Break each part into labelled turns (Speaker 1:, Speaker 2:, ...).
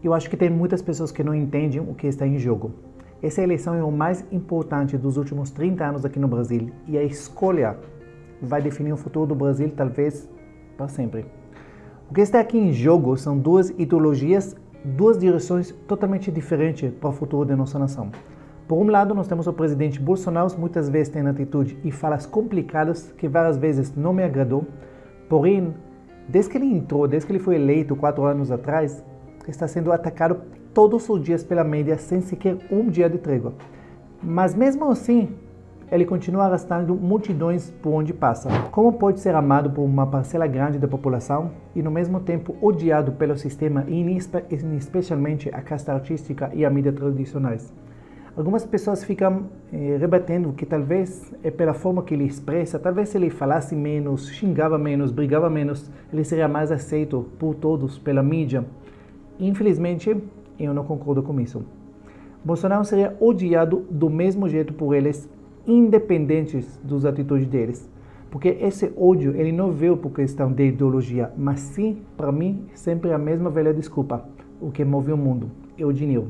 Speaker 1: Eu acho que tem muitas pessoas que não entendem o que está em jogo. Essa eleição é o mais importante dos últimos 30 anos aqui no Brasil e a escolha vai definir o futuro do Brasil, talvez para sempre. O que está aqui em jogo são duas ideologias, duas direções totalmente diferentes para o futuro da nossa nação. Por um lado, nós temos o presidente Bolsonaro, que muitas vezes tem atitude e falas complicadas que várias vezes não me agradou, porém, desde que ele entrou, desde que ele foi eleito 4 anos atrás, está sendo atacado todos os dias pela mídia sem sequer um dia de trégua. Mas mesmo assim, ele continua arrastando multidões por onde passa. Como pode ser amado por uma parcela grande da população e no mesmo tempo odiado pelo sistema e especialmente a casta artística e a mídia tradicionais? Algumas pessoas ficam rebatendo que talvez é pela forma que ele expressa, talvez se ele falasse menos, xingava menos, brigava menos, ele seria mais aceito por todos, pela mídia. Infelizmente, eu não concordo com isso. Bolsonaro seria odiado do mesmo jeito por eles, independentes das atitudes deles. Porque esse ódio, ele não veio por questão de ideologia, mas sim, para mim, sempre a mesma velha desculpa. O que move o mundo é o dinheiro.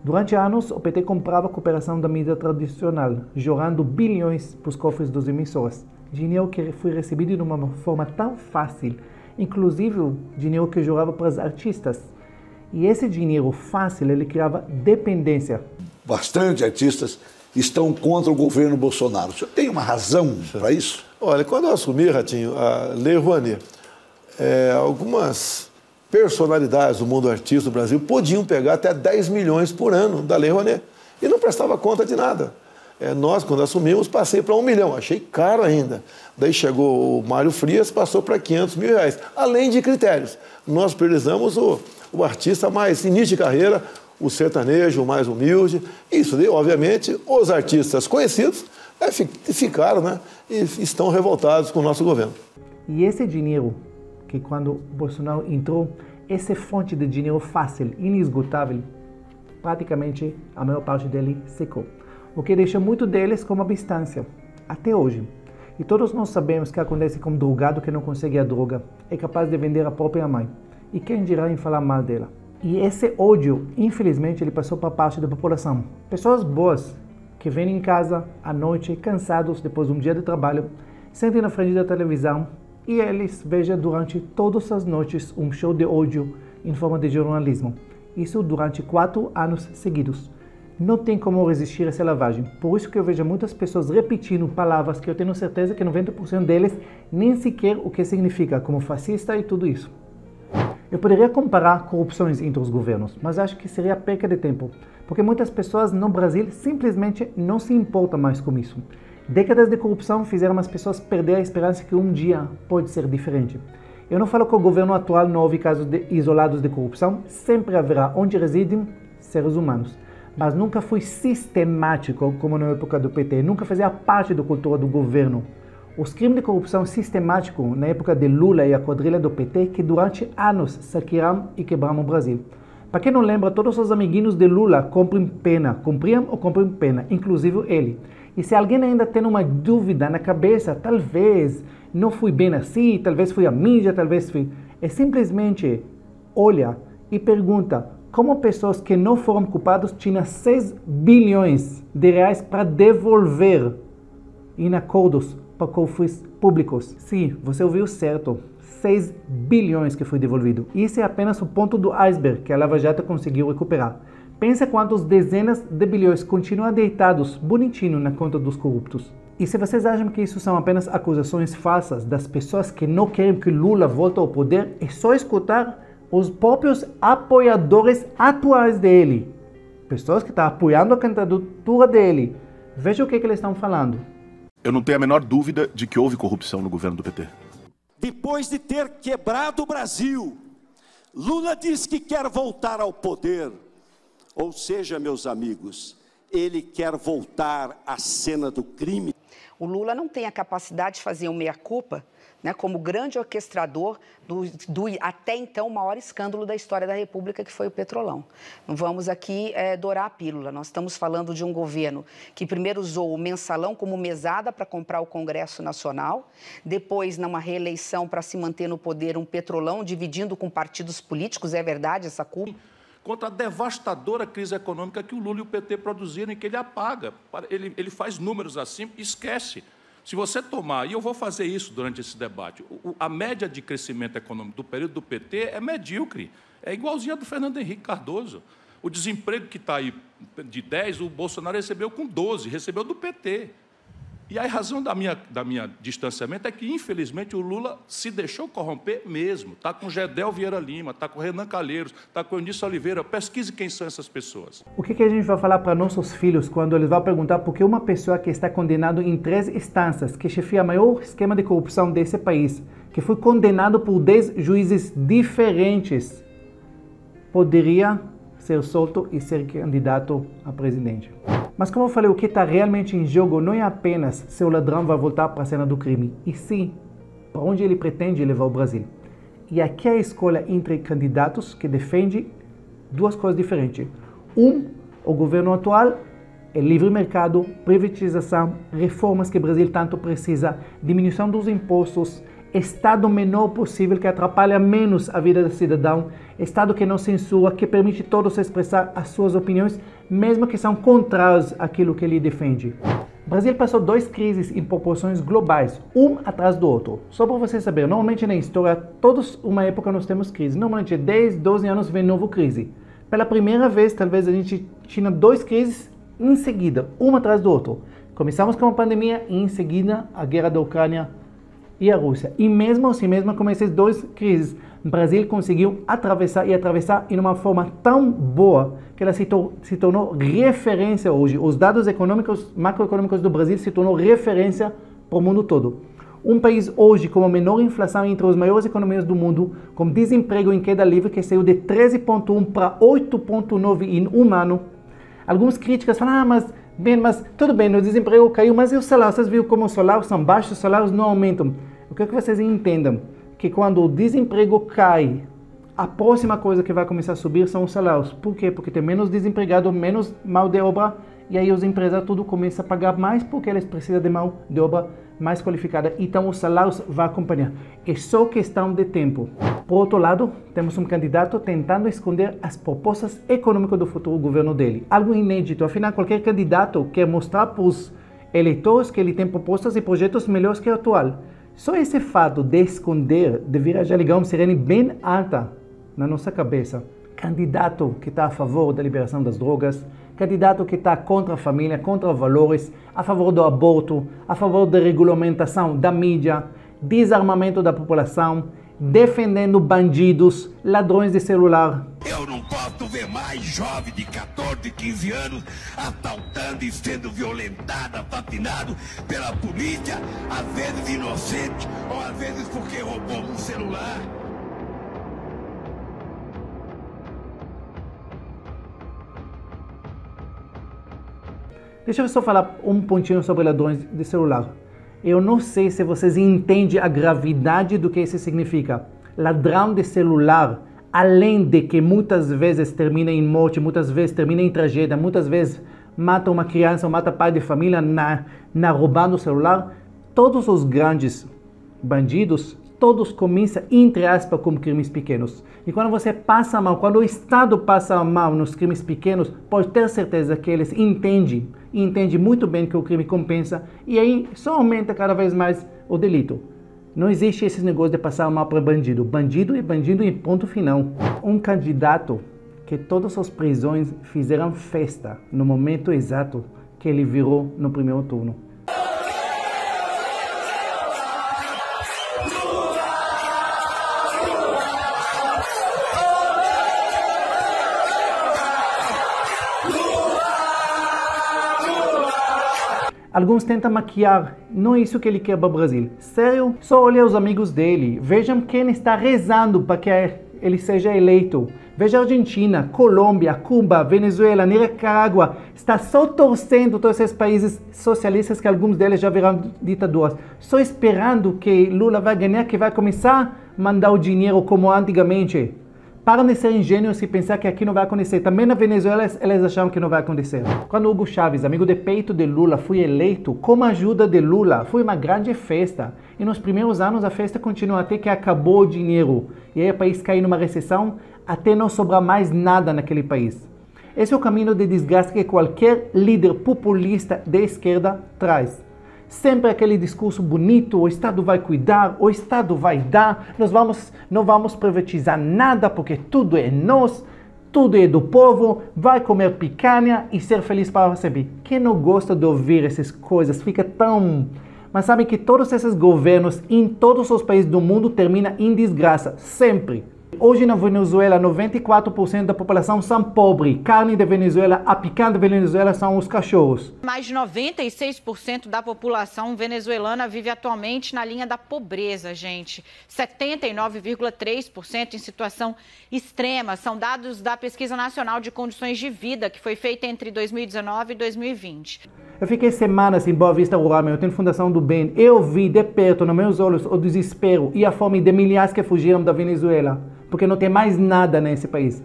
Speaker 1: Durante anos, o PT comprava a cooperação da mídia tradicional, jorrando bilhões para os cofres dos emissores. Dinheiro que foi recebido de uma forma tão fácil, inclusive dinheiro que jorrava para os artistas. E esse dinheiro fácil, ele criava dependência.
Speaker 2: Bastante artistas estão contra o governo Bolsonaro. O senhor tem uma razão para isso?
Speaker 3: Olha, quando eu assumi, Ratinho, a Lei Rouanet, algumas personalidades do mundo artístico do Brasil podiam pegar até 10 milhões por ano da Lei Rouanet e não prestava conta de nada. Nós, quando assumimos, passei para 1 milhão, achei caro ainda. Daí chegou o Mário Frias, passou para 500 mil reais, além de critérios. Nós priorizamos o artista mais início de carreira, o sertanejo, o mais humilde. Isso daí, obviamente, os artistas conhecidos ficaram, né, e estão revoltados com o nosso governo.
Speaker 1: E esse dinheiro, que quando Bolsonaro entrou, essa fonte de dinheiro fácil, inesgotável, praticamente a maior parte dele secou. O que deixa muito deles como abstância, até hoje. E todos nós sabemos que acontece com um drogado que não consegue a droga, é capaz de vender a própria mãe. E quem dirá em falar mal dela? E esse ódio, infelizmente, ele passou para parte da população. Pessoas boas, que vêm em casa à noite, cansados depois de um dia de trabalho, sentem na frente da televisão e eles vejam durante todas as noites um show de ódio em forma de jornalismo. Isso durante 4 anos seguidos. Não tem como resistir a essa lavagem. Por isso que eu vejo muitas pessoas repetindo palavras que eu tenho certeza que 90% deles nem sequer o que significa, como fascista e tudo isso. Eu poderia comparar corrupções entre os governos, mas acho que seria perca de tempo, porque muitas pessoas no Brasil simplesmente não se importam mais com isso. Décadas de corrupção fizeram as pessoas perder a esperança que um dia pode ser diferente. Eu não falo que o governo atual não houve casos isolados de corrupção, sempre haverá onde residem seres humanos. Mas nunca foi sistemático como na época do PT, nunca fazia parte da cultura do governo. Os crimes de corrupção sistemáticos na época de Lula e a quadrilha do PT que durante anos saquearam e quebraram o Brasil. Para quem não lembra, todos os amiguinhos de Lula cumpriam ou cumprem pena, inclusive ele. E se alguém ainda tem uma dúvida na cabeça, talvez não fui bem assim, talvez foi a mídia, talvez foi... É simplesmente olha e pergunta como pessoas que não foram culpadas tinham 6 bilhões de reais para devolver em acordos para cofres públicos. Sim, você ouviu certo. 6 bilhões que foi devolvido. Isso é apenas o ponto do iceberg que a Lava Jato conseguiu recuperar. Pensa quantos dezenas de bilhões continuam deitados bonitinho na conta dos corruptos. E se vocês acham que isso são apenas acusações falsas das pessoas que não querem que Lula volte ao poder, é só escutar os próprios apoiadores atuais dele. Pessoas que estão apoiando a candidatura dele. Veja o que eles estão falando.
Speaker 4: Eu não tenho a menor dúvida de que houve corrupção no governo do PT.
Speaker 5: Depois de ter quebrado o Brasil, Lula diz que quer voltar ao poder. Ou seja, meus amigos, ele quer voltar à cena do crime.
Speaker 6: O Lula não tem a capacidade de fazer um meia-culpa, né, como grande orquestrador do até então maior escândalo da história da República, que foi o Petrolão. Não vamos aqui dourar a pílula. Nós estamos falando de um governo que primeiro usou o mensalão como mesada para comprar o Congresso Nacional, depois, numa reeleição para se manter no poder, um Petrolão dividindo com partidos políticos, é verdade essa culpa?
Speaker 7: contra a devastadora crise econômica que o Lula e o PT produziram e que ele apaga. Ele faz números assim e esquece. Se você tomar, e eu vou fazer isso durante esse debate, a média de crescimento econômico do período do PT é medíocre, é igualzinha a do Fernando Henrique Cardoso. O desemprego que está aí de 10, o Bolsonaro recebeu com 12, recebeu do PT. E a razão da minha distanciamento é que, infelizmente, o Lula se deixou corromper mesmo. Está com Gedel Vieira Lima, está com Renan Calheiros, está com Eunice Oliveira. Pesquise quem são essas pessoas.
Speaker 1: O que a gente vai falar para nossos filhos quando eles vão perguntar por que uma pessoa que está condenada em 3 instâncias, que chefia o maior esquema de corrupção desse país, que foi condenado por 10 juízes diferentes, poderia ser solto e ser candidato a presidente? Mas como eu falei, o que está realmente em jogo não é apenas se o ladrão vai voltar para a cena do crime, e sim para onde ele pretende levar o Brasil. E aqui é a escolha entre candidatos que defendem 2 coisas diferentes. O governo atual é livre mercado, privatização, reformas que o Brasil tanto precisa, diminuição dos impostos, Estado menor possível que atrapalha menos a vida do cidadão, Estado que não censura, que permite todos expressar as suas opiniões, mesmo que são contrários àquilo que ele defende. O Brasil passou 2 crises em proporções globais, um atrás do outro. Só para você saber, normalmente na história, todos uma época nós temos crise. Normalmente 10, 12 anos vem nova crise. Pela primeira vez, talvez a gente tinha 2 crises em seguida, uma atrás do outro. Começamos com a pandemia e em seguida a guerra da Ucrânia e a Rússia. E mesmo assim, mesmo com essas 2 crises, o Brasil conseguiu atravessar de uma forma tão boa que ela se tornou referência hoje. Os dados econômicos, macroeconômicos do Brasil se tornou referência para o mundo todo. Um país hoje com a menor inflação entre as maiores economias do mundo, com desemprego em queda livre que saiu de 13,1 para 8,9 em um ano. Algumas críticas falam, mas tudo bem, o desemprego caiu, mas e os salários? Vocês viram como os salários são baixos, os salários não aumentam. Eu quero que vocês entendam que quando o desemprego cai, a próxima coisa que vai começar a subir são os salários. Por quê? Porque tem menos desempregado, menos mão de obra, e aí os empresários tudo começam a pagar mais porque eles precisam de mão de obra mais qualificada. Então os salários vão acompanhar. É só questão de tempo. Por outro lado, temos um candidato tentando esconder as propostas econômicas do futuro governo dele. Algo inédito. Afinal, qualquer candidato quer mostrar para os eleitores que ele tem propostas e projetos melhores que o atual. Só esse fato de esconder deveria já ligar uma sirene bem alta na nossa cabeça. Candidato que está a favor da liberação das drogas, candidato que está contra a família, contra valores, a favor do aborto, a favor da regulamentação da mídia, desarmamento da população, defendendo bandidos, ladrões de celular.
Speaker 8: Eu não posso ver mais jovem de 14, 15 anos assaltando e sendo violentado, assassinado pela polícia, às vezes inocente, ou às vezes porque roubou um celular.
Speaker 1: Deixa eu só falar um pontinho sobre ladrões de celular. Eu não sei se vocês entendem a gravidade do que isso significa. Ladrão de celular, além de que muitas vezes termina em morte, muitas vezes termina em tragédia, muitas vezes mata uma criança ou mata pai de família na roubando o celular, todos os grandes bandidos, todos começam, entre aspas, como crimes pequenos. E quando você passa mal, quando o Estado passa mal nos crimes pequenos, pode ter certeza que eles entendem muito bem que o crime compensa e aí só aumenta cada vez mais o delito. Não existe esse negócio de passar mal para bandido. Bandido é bandido e ponto final. Um candidato que todas as prisões fizeram festa no momento exato que ele virou no primeiro turno. Alguns tentam maquiar, não é isso que ele quer para o Brasil. Sério? Só olha os amigos dele, vejam quem está rezando para que ele seja eleito. Veja a Argentina, Colômbia, Cuba, Venezuela, Nicarágua, está só torcendo todos esses países socialistas que alguns deles já viraram ditaduras, só esperando que Lula vai ganhar, que vai começar a mandar o dinheiro como antigamente. Para de ser ingênuos e pensar que aqui não vai acontecer. Também na Venezuela eles acharam que não vai acontecer. Quando Hugo Chávez, amigo de peito de Lula, foi eleito com a ajuda de Lula, foi uma grande festa. E nos primeiros anos a festa continuou até que acabou o dinheiro. E aí o país caiu numa recessão. até não sobrar mais nada naquele país. Esse é o caminho de desgaste que qualquer líder populista de esquerda traz. Sempre aquele discurso bonito, o Estado vai cuidar, o Estado vai dar, não vamos privatizar nada porque tudo é nosso, tudo é do povo, vai comer picanha e ser feliz para receber. Quem não gosta de ouvir essas coisas fica tão... Mas sabe que todos esses governos em todos os países do mundo terminam em desgraça, sempre. Hoje na Venezuela, 94% da população são pobres. Carne da Venezuela, a picanha da Venezuela são os cachorros.
Speaker 9: Mais de 96% da população venezuelana vive atualmente na linha da pobreza, gente. 79,3% em situação extrema. São dados da Pesquisa Nacional de Condições de Vida, que foi feita entre 2019 e 2020.
Speaker 1: Eu fiquei semanas em Boa Vista Rural, eu tenho Fundação do Bem. Eu vi de perto, nos meus olhos, o desespero e a fome de milhares que fugiram da Venezuela, porque não tem mais nada nesse país.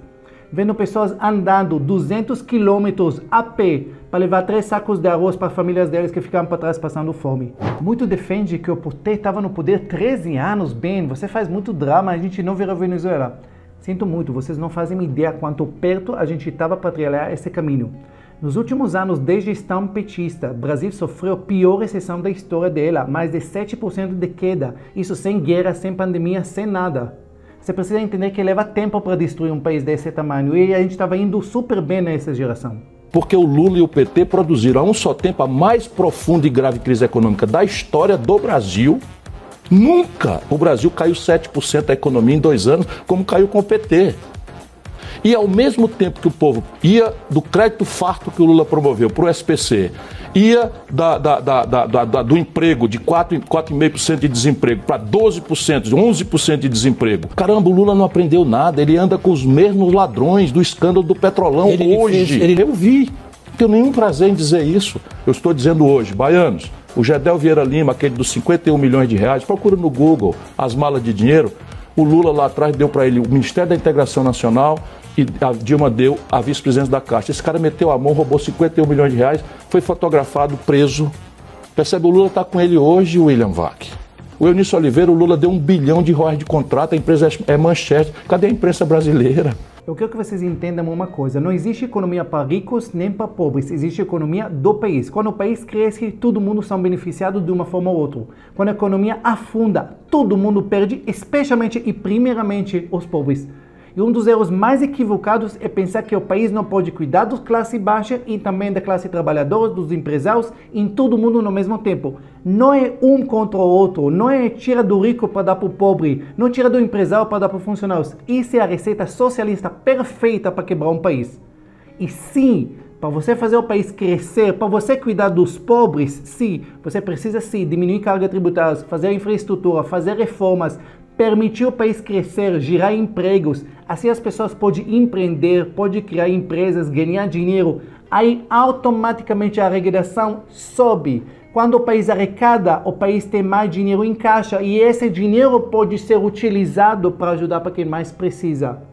Speaker 1: Vendo pessoas andando 200 quilômetros a pé para levar 3 sacos de arroz para as famílias deles que ficaram para trás passando fome. Muito defende que o PT estava no poder 13 anos, bem, você faz muito drama, a gente não vira Venezuela. Sinto muito, vocês não fazem ideia quanto perto a gente estava para trilhar esse caminho. Nos últimos anos, desde a gestão petista, o Brasil sofreu a pior recessão da história dela, mais de 7% de queda. Isso sem guerra, sem pandemia, sem nada. Você precisa entender que leva tempo para destruir um país desse tamanho e a gente estava indo super bem nessa geração.
Speaker 7: Porque o Lula e o PT produziram a um só tempo a mais profunda e grave crise econômica da história do Brasil. Nunca o Brasil caiu 7% da economia em 2 anos, como caiu com o PT. E ao mesmo tempo que o povo ia do crédito farto que o Lula promoveu para o SPC, ia do emprego de 4,5% de desemprego para 12%, 11% de desemprego. Caramba, o Lula não aprendeu nada, ele anda com os mesmos ladrões do escândalo do Petrolão hoje. Eu vi, não tenho nenhum prazer em dizer isso. Eu estou dizendo hoje, baianos, o Gedel Vieira Lima, aquele dos 51 milhões de reais, procura no Google as malas de dinheiro. O Lula lá atrás deu para ele o Ministério da Integração Nacional e a Dilma deu a vice-presidência da Caixa. Esse cara meteu a mão, roubou 51 milhões de reais, foi fotografado, preso. Percebe, o Lula está com ele hoje, William Vac. O Eunício Oliveira, o Lula deu R$1 bilhão de contrato, a empresa é manchete. Cadê a imprensa brasileira?
Speaker 1: Eu quero que vocês entendam uma coisa, não existe economia para ricos nem para pobres, existe economia do país. Quando o país cresce, todo mundo são beneficiados de uma forma ou outra. Quando a economia afunda, todo mundo perde, especialmente e primeiramente os pobres. E um dos erros mais equivocados é pensar que o país não pode cuidar da classe baixa e também da classe trabalhadora, dos empresários, em todo mundo no mesmo tempo. Não é um contra o outro, não é tira do rico para dar para o pobre, não tira do empresário para dar para os funcionários. Isso é a receita socialista perfeita para quebrar um país. E sim, para você fazer o país crescer, para você cuidar dos pobres, sim, você precisa sim diminuir carga tributária, fazer infraestrutura, fazer reformas, permitir o país crescer, gerar empregos. Assim as pessoas podem empreender, podem criar empresas, ganhar dinheiro. Aí automaticamente a arrecadação sobe. Quando o país arrecada, o país tem mais dinheiro em caixa e esse dinheiro pode ser utilizado para ajudar para quem mais precisa.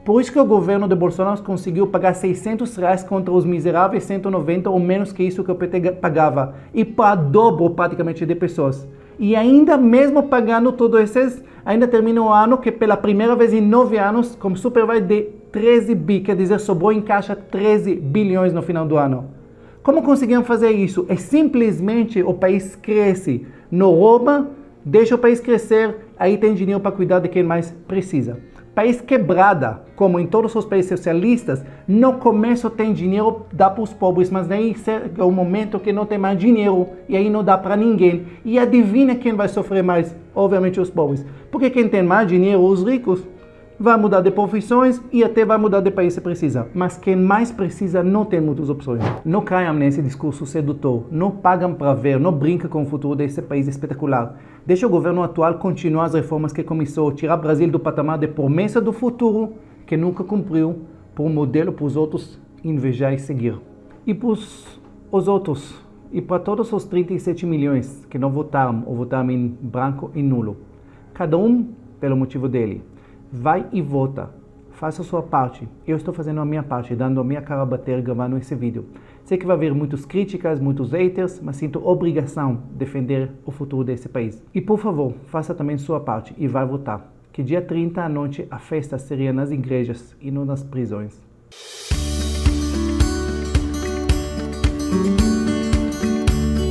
Speaker 1: Por isso que o governo de Bolsonaro conseguiu pagar R$600 contra os miseráveis 190 ou menos que isso que o PT pagava. E para dobro praticamente de pessoas. E ainda mesmo pagando todos esses, ainda termina o ano que pela primeira vez em 9 anos, com superávit de 13 bi, quer dizer, sobrou em caixa 13 bilhões no final do ano. Como conseguiram fazer isso? É simplesmente o país cresce, não rouba, deixa o país crescer, aí tem dinheiro para cuidar de quem mais precisa. País quebrada, como em todos os países socialistas, no começo tem dinheiro, dá para os pobres, mas daí é o momento que não tem mais dinheiro e aí não dá para ninguém. E adivinha quem vai sofrer mais? Obviamente os pobres. Porque quem tem mais dinheiro, os ricos, vai mudar de profissões e até vai mudar de país se precisa. Mas quem mais precisa não tem muitas opções. Não caiam nesse discurso sedutor. Não pagam para ver, não brinca com o futuro desse país espetacular. Deixa o governo atual continuar as reformas que começou, tirar o Brasil do patamar de promessa do futuro que nunca cumpriu, por um modelo para os outros invejar e seguir. E para os outros, e para todos os 37 milhões que não votaram ou votaram em branco e nulo. Cada um pelo motivo dele. Vai e vota. Faça a sua parte. Eu estou fazendo a minha parte, dando a minha cara a bater, gravando esse vídeo. Sei que vai haver muitas críticas, muitos haters, mas sinto obrigação de defender o futuro desse país. E por favor, faça também sua parte e vai votar. que dia 30 à noite a festa seria nas igrejas e não nas prisões.